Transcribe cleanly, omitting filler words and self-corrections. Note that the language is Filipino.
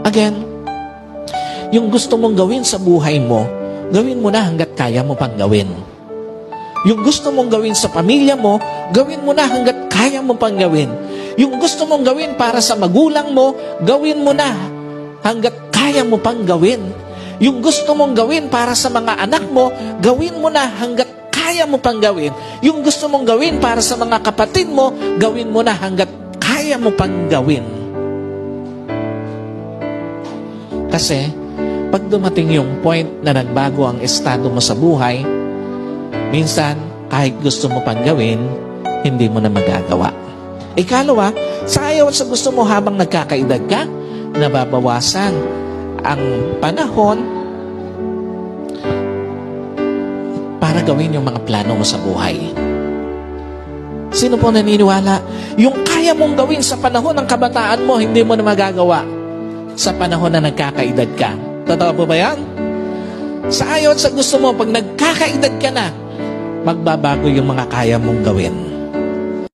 Again, yung gusto mong gawin sa buhay mo, gawin mo na hanggat kaya mo pang gawin. Yung gusto mong gawin sa pamilya mo, gawin mo na hanggat kaya mo pang gawin. Yung gusto mong gawin para sa magulang mo, gawin mo na hanggat kaya mo pang gawin. Yung gusto mong gawin para sa mga anak mo, gawin mo na hanggat kaya mo pang gawin. Yung gusto mong gawin para sa mga kapatid mo, gawin mo na hanggat kaya mo pang gawin. Kasi, pag dumating yung point na nagbago ang estado mo sa buhay, minsan, kahit gusto mo pang gawin, hindi mo na magagawa. Ikalawa, sa ayaw at sa gusto mo habang nagkakaedad ka, nababawasan ang panahon para gawin yung mga plano mo sa buhay. Sino po naniniwala? Yung kaya mong gawin sa panahon ng kabataan mo, hindi mo na magagawa sa panahon na nagkakaedad ka. Totoo po ba yan? Sa ayaw at sa gusto mo, pag nagkakaedad ka na, magbabago yung mga kaya mong gawin.